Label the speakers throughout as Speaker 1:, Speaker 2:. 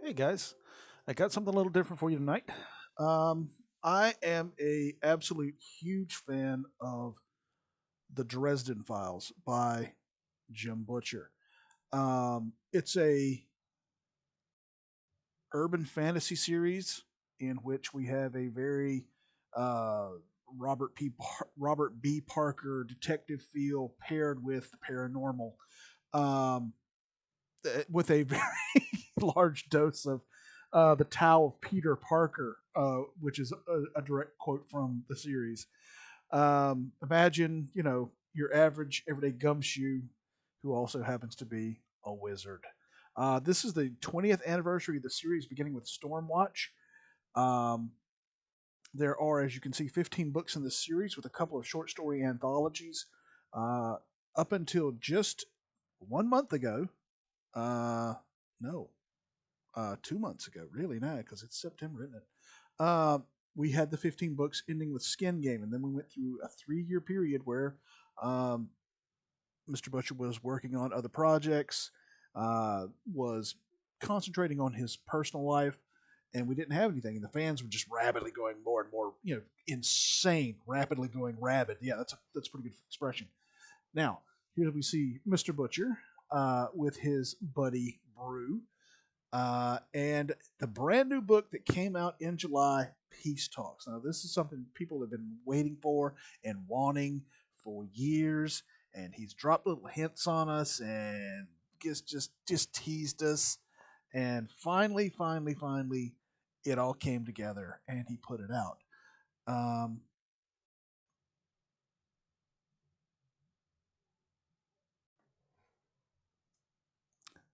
Speaker 1: Hey guys, I got something a little different for you tonight. Um, I am a absolute huge fan of the Dresden Files by Jim Butcher. It's a urban fantasy series in which we have a very uh, Robert B. Parker detective feel paired with the paranormal, um, with a very large dose of the Tao of Peter Parker, which is a direct quote from the series. Imagine, your average everyday gumshoe who also happens to be a wizard. This is the 20th anniversary of the series, beginning with Stormwatch. Um, there are, as you can see, 15 books in the series with a couple of short story anthologies. Uh, Up until just 1 month ago, uh, no, 2 months ago, really now, because it's September, isn't it? Uh, we had the 15 books ending with Skin Game, and then we went through a 3 year period where um, Mr. Butcher was working on other projects, was concentrating on his personal life, and we didn't have anything. And the fans were just rapidly going more and more, insane, rapidly going rabid. Yeah, that's a pretty good expression. Now, here we see Mr. Butcher with his buddy Brew, and the brand new book that came out in July, Peace Talks. Now, this is something people have been waiting for and wanting for years, and he's dropped little hints on us and just teased us, and finally, it all came together, and he put it out. Um,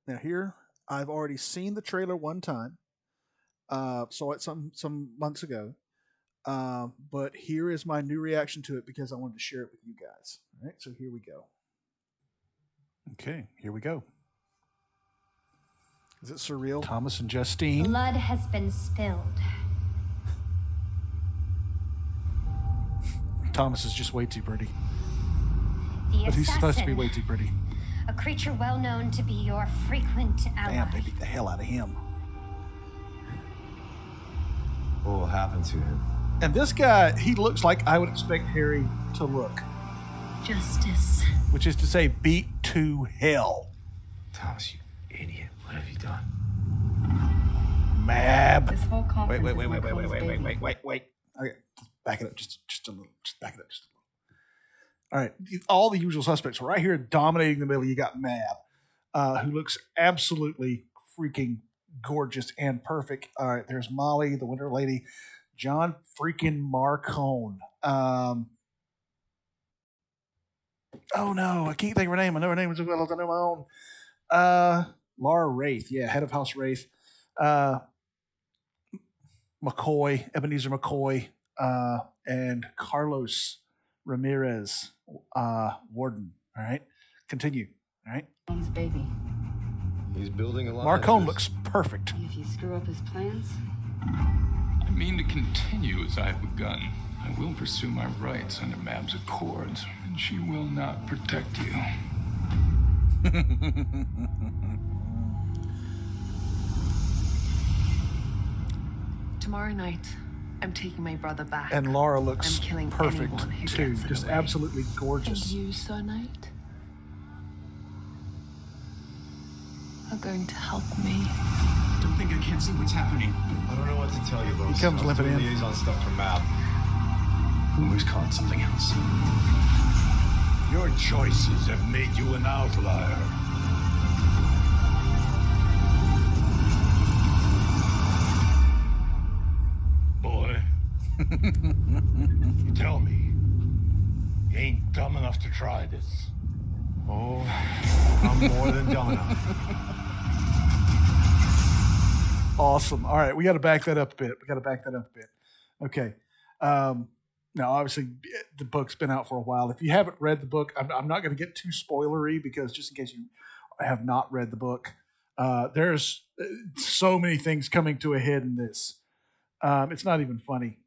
Speaker 1: Now here, I've already seen the trailer one time. Saw it some months ago. But here is my new reaction to it because I wanted to share it with you guys. All right, so here we go. Okay, here we go. Is it surreal? Thomas and Justine.
Speaker 2: Blood has been spilled.
Speaker 1: Thomas is just way too pretty.
Speaker 2: The
Speaker 1: But he's supposed to be
Speaker 2: assassin,
Speaker 1: way too pretty.
Speaker 2: a creature well known to be your frequent ally.
Speaker 1: Damn, they beat the hell out of him.
Speaker 3: What will happen to him?
Speaker 1: And this guy, he looks like I would expect Harry to look,
Speaker 2: Justice.
Speaker 1: which is to say, beat to hell.
Speaker 3: Thomas, you idiot. What have you done?
Speaker 1: Mab.
Speaker 4: This whole conference
Speaker 1: Wait.
Speaker 4: is my Cole's baby.
Speaker 1: Wait. Okay, back it up just a little. Just back it up just a little. All right, all the usual suspects right here, dominating the middle. You got Mab, who looks absolutely freaking gorgeous and perfect. All right, there's Molly, the Winter Lady, John freaking Marcone. Oh no, I can't think of her name. I know her name as well as I know my own. Laura Wraith, yeah, head of House Wraith. McCoy, Ebenezer McCoy, and Carlos Ramirez, Warden. All right, continue. All right,
Speaker 4: Cole's baby.
Speaker 3: He's building a lot.
Speaker 1: Marcone looks perfect.
Speaker 4: If you screw up his plans,
Speaker 5: I mean to continue as I've begun. I will pursue my rights under Mab's accords, and she will not protect you.
Speaker 6: Tomorrow night, I'm taking my brother back.
Speaker 1: And Laura looks
Speaker 6: I'm killing
Speaker 1: perfect
Speaker 6: anyone who
Speaker 1: too,
Speaker 6: gets in
Speaker 1: just
Speaker 6: the way.
Speaker 1: absolutely
Speaker 6: And
Speaker 1: gorgeous.
Speaker 6: you, Sir Knight, are going to help me.
Speaker 7: Don't think I can't see what's happening.
Speaker 3: I don't know what to tell you, Lois.
Speaker 1: He comes
Speaker 3: I was
Speaker 1: limping
Speaker 3: doing
Speaker 1: in.
Speaker 3: liaison stuff for Mab.
Speaker 7: Who's calling something else? Your choices have made you an outlier. Boy, tell me, you ain't dumb enough to try this.
Speaker 3: Oh, I'm more than dumb enough.
Speaker 1: Awesome. All right, we got to back that up a bit. Okay. Now, obviously, the book's been out for a while. If you haven't read the book, I'm not going to get too spoilery because just in case you have not read the book, there's so many things coming to a head in this. It's not even funny.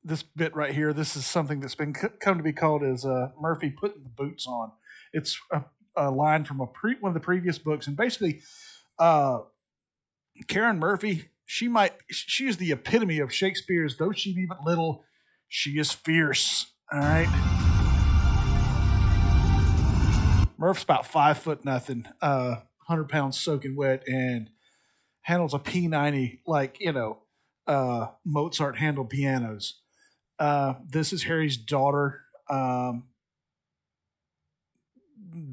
Speaker 1: This bit right here, this is something that's been come to be called as Murphy putting the boots on. It's a line from one of the previous books, and basically, Karen Murphy, she is the epitome of Shakespeare's. Though she be but little, she is fierce. All right. Murph's about 5 foot nothing, 100 pounds soaking wet, and handles a P90 like Mozart handled pianos. This is Harry's daughter.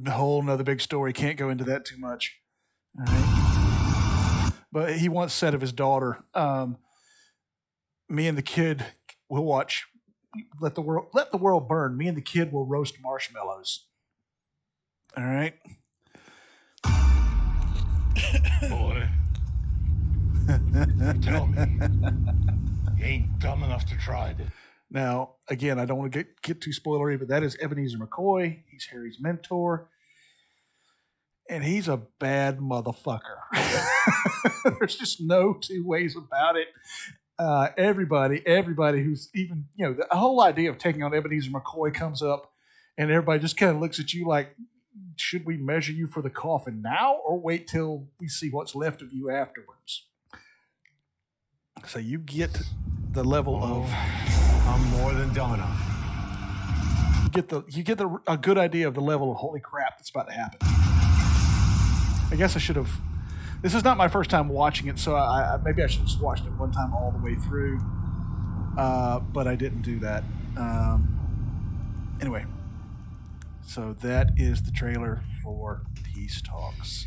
Speaker 1: Whole another big story. Can't go into that too much. All right. But he once said of his daughter, "Me and the kid will watch. Let the world burn. Me and the kid will roast marshmallows." All right.
Speaker 7: Boy. Tell me. You ain't dumb enough to try this.
Speaker 1: Now, again, I don't want to get too spoilery, but that is Ebenezer McCoy. He's Harry's mentor. And he's a bad motherfucker. There's just no two ways about it. Everybody who's even, the whole idea of taking on Ebenezer McCoy comes up, and everybody just kind of looks at you like, should we measure you for the coffin now or wait till we see what's left of you afterwards? So you get the level of...
Speaker 3: I'm more than dumb enough.
Speaker 1: You get a good idea of the level of holy crap that's about to happen. I guess I should have... This is not my first time watching it, so maybe I should have just watched it one time all the way through. But I didn't do that. Anyway. So that is the trailer for Peace Talks.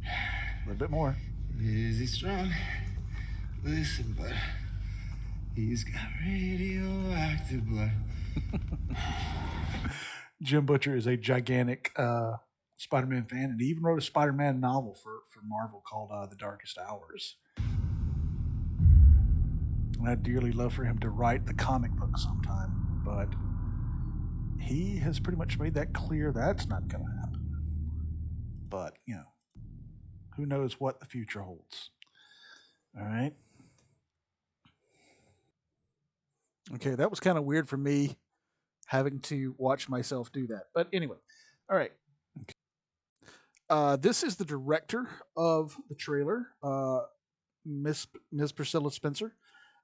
Speaker 1: A little bit more.
Speaker 8: Is he strong? Listen, bud. He's got radioactive blood.
Speaker 1: Jim Butcher is a gigantic Spider-Man fan, and he even wrote a Spider-Man novel for Marvel called The Darkest Hours. And I'd dearly love for him to write the comic book sometime, but he has pretty much made that clear that's not going to happen. But, who knows what the future holds. All right. Okay, that was kind of weird for me having to watch myself do that. But anyway, all right. This is the director of the trailer, Miss Priscilla Spencer.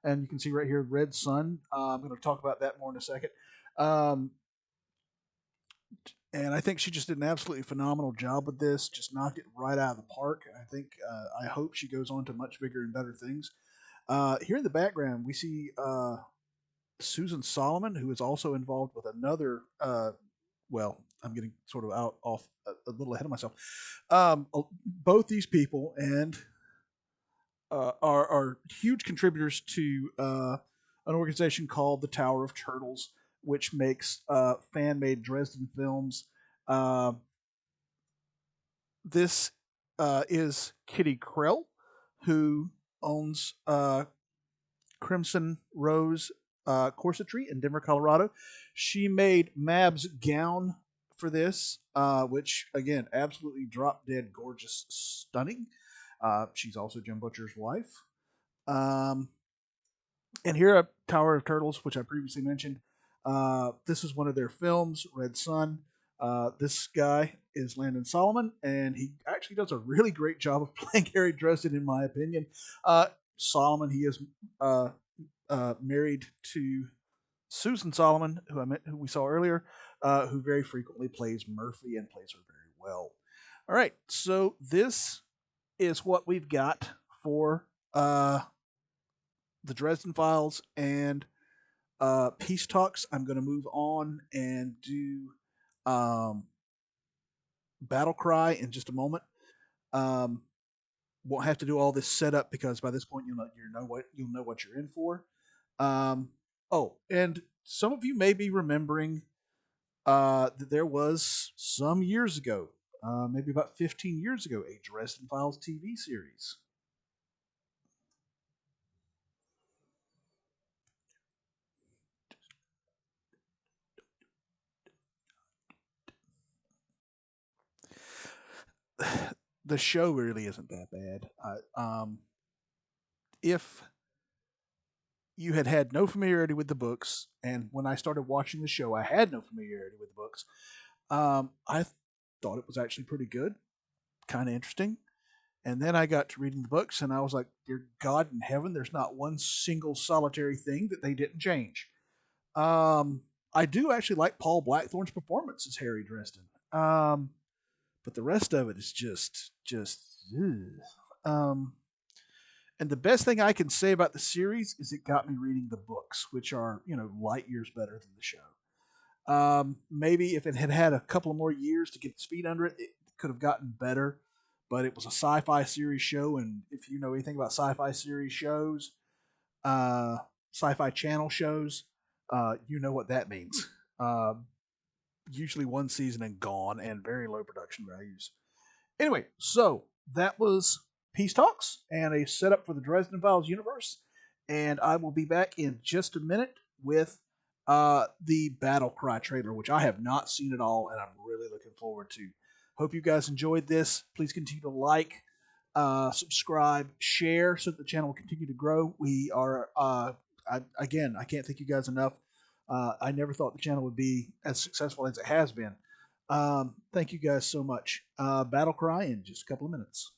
Speaker 1: And you can see right here, Red Sun. I'm going to talk about that more in a second. And I think she just did an absolutely phenomenal job with this. Just knocked it right out of the park. I hope she goes on to much bigger and better things. Here in the background, we see Susan Solomon, who is also involved with another. I'm getting sort of off a little ahead of myself. Both these people and are huge contributors to an organization called the Tower of Turtles, which makes fan-made Dresden films. This is Kitty Krell, who owns Crimson Rose corsetry in Denver, Colorado. She made Mab's gown for this, which, again, absolutely drop-dead gorgeous, stunning. She's also Jim Butcher's wife. And here at Tower of Turtles, which I previously mentioned, this is one of their films, Red Sun. This guy is Landon Solomon, and he actually does a really great job of playing Harry Dresden, in my opinion. Solomon, he is married to Susan Solomon, who we saw earlier, who very frequently plays Murphy and plays her very well. All right, so this is what we've got for the Dresden Files and Peace Talks. I'm going to move on and do Battle Cry in just a moment. Won't have to do all this setup because by this point you'll know what you're in for. And some of you may be remembering that there was some years ago, maybe about 15 years ago, a Dresden Files TV series. The show really isn't that bad. If you had no familiarity with the books, and when I started watching the show, I had no familiarity with the books, I thought it was actually pretty good, kind of interesting. And then I got to reading the books, and I was like, dear God in heaven, there's not one single solitary thing that they didn't change. Um, I do actually like Paul Blackthorne's performance as Harry Dresden. But the rest of it is just, ugh. And the best thing I can say about the series is it got me reading the books, which are, light years better than the show. Maybe if it had had a couple of more years to get its feet under it, it could have gotten better. But it was a sci-fi series show, and if you know anything about sci-fi series shows, uh, sci-fi channel shows, you know what that means. Usually one season and gone, and very low production values. Anyway, so that was Peace Talks and a setup for the Dresden Files universe. And I will be back in just a minute with the Battle Cry trailer, which I have not seen at all, and I'm really looking forward to. Hope you guys enjoyed this. Please continue to like, subscribe, share, so that the channel will continue to grow. We are, again, I can't thank you guys enough. I never thought the channel would be as successful as it has been. Thank you guys so much. Battle Cry in just a couple of minutes.